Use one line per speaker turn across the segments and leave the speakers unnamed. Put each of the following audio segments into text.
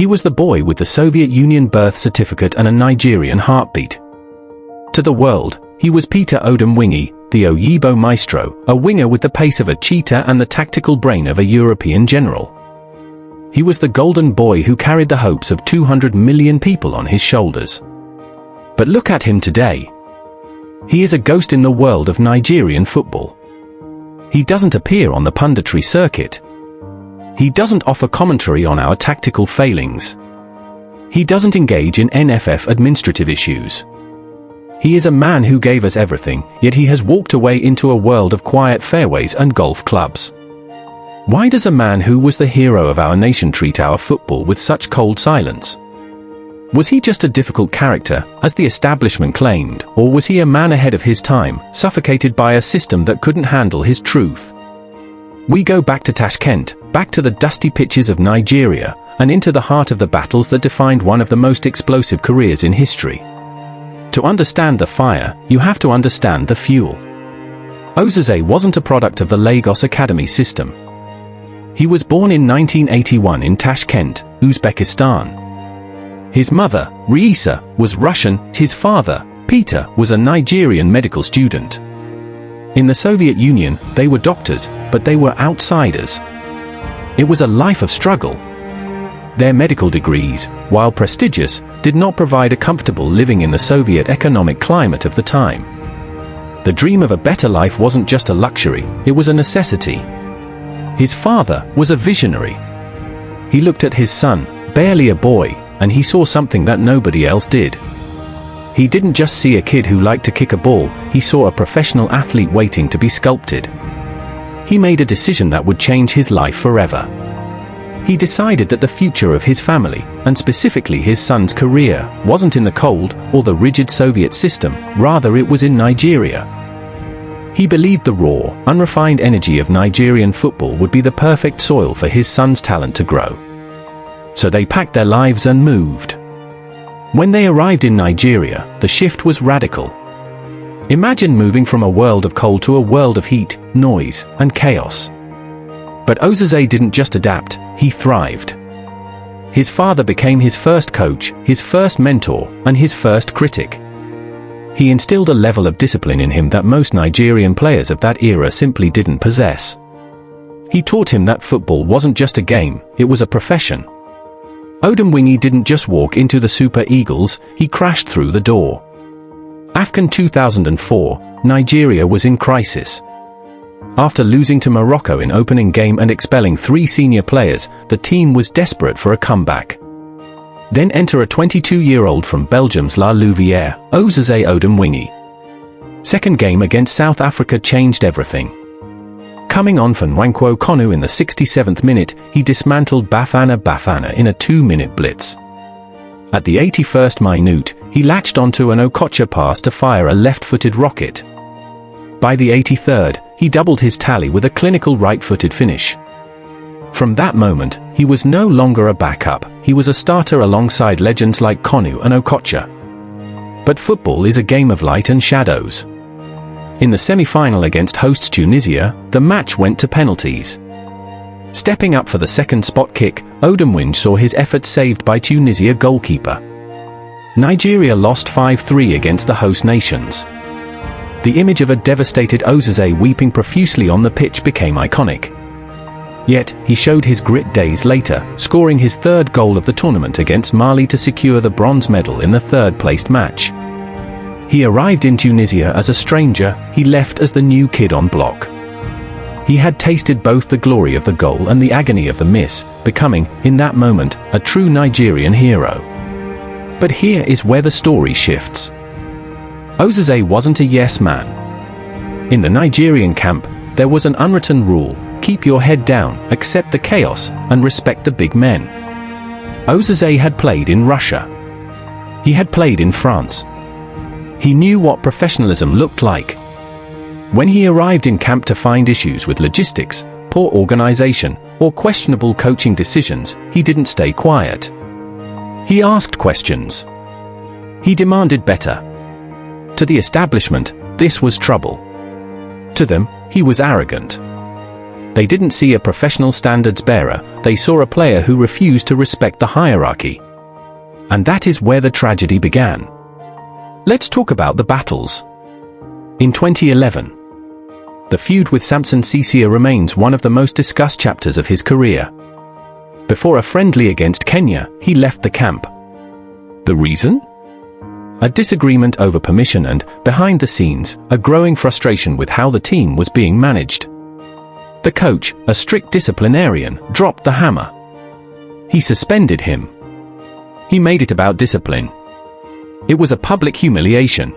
He was the boy with the Soviet Union birth certificate and a Nigerian heartbeat. To the world, he was Peter Odemwingie, the Oyibo maestro, a winger with the pace of a cheetah and the tactical brain of a European general. He was the golden boy who carried the hopes of 200 million people on his shoulders. But look at him today. He is a ghost in the world of Nigerian football. He doesn't appear on the punditry circuit. He doesn't offer commentary on our tactical failings. He doesn't engage in NFF administrative issues. He is a man who gave us everything, yet he has walked away into a world of quiet fairways and golf clubs. Why does a man who was the hero of our nation treat our football with such cold silence? Was he just a difficult character, as the establishment claimed, or was he a man ahead of his time, suffocated by a system that couldn't handle his truth? We go back to Tashkent, back to the dusty pitches of Nigeria, and into the heart of the battles that defined one of the most explosive careers in history. To understand the fire, you have to understand the fuel. Osaze wasn't a product of the Lagos Academy system. He was born in 1981 in Tashkent, Uzbekistan. His mother, Reisa, was Russian. His father, Peter, was a Nigerian medical student. In the Soviet Union, they were doctors, but they were outsiders. It was a life of struggle. Their medical degrees, while prestigious, did not provide a comfortable living in the Soviet economic climate of the time. The dream of a better life wasn't just a luxury, it was a necessity. His father was a visionary. He looked at his son, barely a boy, and he saw something that nobody else did. He didn't just see a kid who liked to kick a ball, he saw a professional athlete waiting to be sculpted. He made a decision that would change his life forever. He decided that the future of his family, and specifically his son's career, wasn't in the cold or the rigid Soviet system, rather it was in Nigeria. He believed the raw, unrefined energy of Nigerian football would be the perfect soil for his son's talent to grow. So they packed their lives and moved. When they arrived in Nigeria, the shift was radical. Imagine moving from a world of cold to a world of heat, noise, and chaos. But Osaze didn't just adapt, he thrived. His father became his first coach, his first mentor, and his first critic. He instilled a level of discipline in him that most Nigerian players of that era simply didn't possess. He taught him that football wasn't just a game, it was a profession. Odemwingie didn't just walk into the Super Eagles, he crashed through the door. AFCON 2004, Nigeria was in crisis. After losing to Morocco in opening game and expelling 3 senior players, the team was desperate for a comeback. Then enter a 22-year-old from Belgium's La Louvière, Osaze Odemwingie. Second game against South Africa changed everything. Coming on for Nwankwo Kanu in the 67th minute, he dismantled Bafana in a 2-minute blitz. At the 81st minute, he latched onto an Okocha pass to fire a left-footed rocket. By the 83rd, he doubled his tally with a clinical right-footed finish. From that moment, he was no longer a backup, he was a starter alongside legends like Kanu and Okocha. But football is a game of light and shadows. In the semi-final against hosts Tunisia, the match went to penalties. Stepping up for the second spot kick, Odemwingie saw his effort saved by Tunisia goalkeeper. Nigeria lost 5-3 against the host nations. The image of a devastated Osaze weeping profusely on the pitch became iconic. Yet, he showed his grit days later, scoring his 3rd goal of the tournament against Mali to secure the bronze medal in the 3rd-placed match. He arrived in Tunisia as a stranger, he left as the new kid on block. He had tasted both the glory of the goal and the agony of the miss, becoming, in that moment, a true Nigerian hero. But here is where the story shifts. Osaze wasn't a yes man. In the Nigerian camp, there was an unwritten rule: keep your head down, accept the chaos, and respect the big men. Osaze had played in Russia. He had played in France. He knew what professionalism looked like. When he arrived in camp to find issues with logistics, poor organization, or questionable coaching decisions, he didn't stay quiet. He asked questions. He demanded better. To the establishment, this was trouble. To them, he was arrogant. They didn't see a professional standards bearer, they saw a player who refused to respect the hierarchy. And that is where the tragedy began. Let's talk about the battles. In 2011, the feud with Samson Siasia remains one of the most discussed chapters of his career. Before a friendly against Kenya, he left the camp. The reason? A disagreement over permission and, behind the scenes, a growing frustration with how the team was being managed. The coach, a strict disciplinarian, dropped the hammer. He suspended him. He made it about discipline. It was a public humiliation.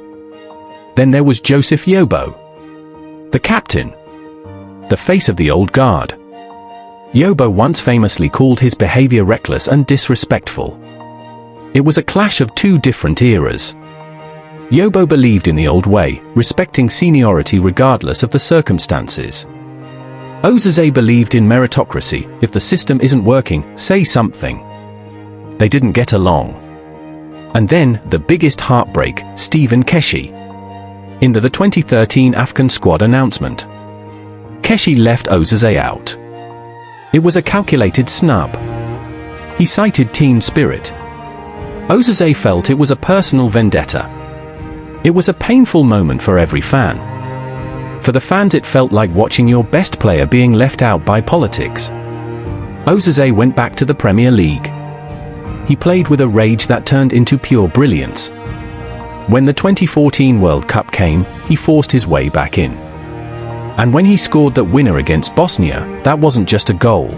Then there was Joseph Yobo, the captain, the face of the old guard. Yobo once famously called his behavior reckless and disrespectful. It was a clash of two different eras. Yobo believed in the old way, respecting seniority regardless of the circumstances. Osaze believed in meritocracy. If the system isn't working, say something. They didn't get along. And then, the biggest heartbreak, Stephen Keshi. In the 2013 AFCON squad announcement, Keshi left Osaze out. It was a calculated snub. He cited team spirit. Osaze felt it was a personal vendetta. It was a painful moment for every fan. For the fans, it felt like watching your best player being left out by politics. Osaze went back to the Premier League. He played with a rage that turned into pure brilliance. When the 2014 World Cup came, he forced his way back in. And when he scored that winner against Bosnia, that wasn't just a goal.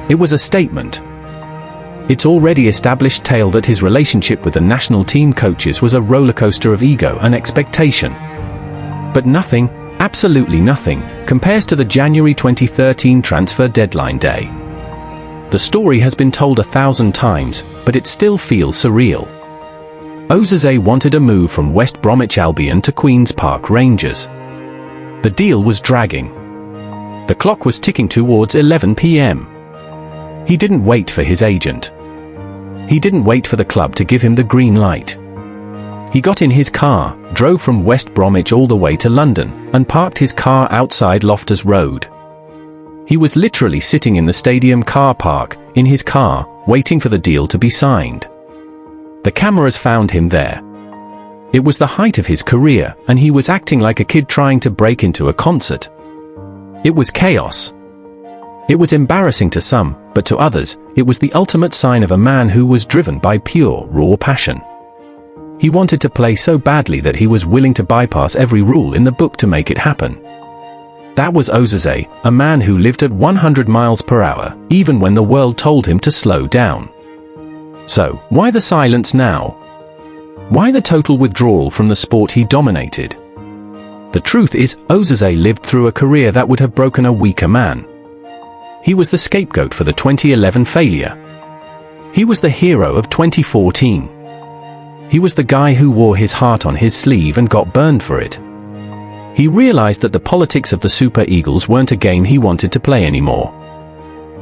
It was a statement. It's already established tale that his relationship with the national team coaches was a rollercoaster of ego and expectation. But nothing, absolutely nothing, compares to the January 2013 transfer deadline day. The story has been told 1,000 times, but it still feels surreal. Osaze wanted a move from West Bromwich Albion to Queen's Park Rangers. The deal was dragging. The clock was ticking towards 11 p.m. He didn't wait for his agent. He didn't wait for the club to give him the green light. He got in his car, drove from West Bromwich all the way to London, and parked his car outside Loftus Road. He was literally sitting in the stadium car park, in his car, waiting for the deal to be signed. The cameras found him there. It was the height of his career, and he was acting like a kid trying to break into a concert. It was chaos. It was embarrassing to some, but to others, it was the ultimate sign of a man who was driven by pure, raw passion. He wanted to play so badly that he was willing to bypass every rule in the book to make it happen. That was Osaze, a man who lived at 100 miles per hour, even when the world told him to slow down. So, why the silence now? Why the total withdrawal from the sport he dominated? The truth is, Osaze lived through a career that would have broken a weaker man. He was the scapegoat for the 2011 failure. He was the hero of 2014. He was the guy who wore his heart on his sleeve and got burned for it. He realized that the politics of the Super Eagles weren't a game he wanted to play anymore.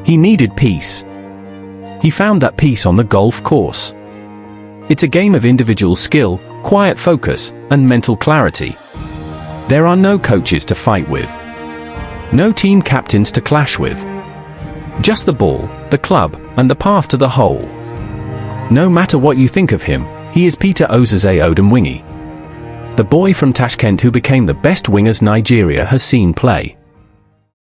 He needed peace. He found that peace on the golf course. It's a game of individual skill, quiet focus, and mental clarity. There are no coaches to fight with. No team captains to clash with. Just the ball, the club, and the path to the hole. No matter what you think of him, he is Peter Osaze Odemwingie. The boy from Tashkent who became the best wingers Nigeria has seen play.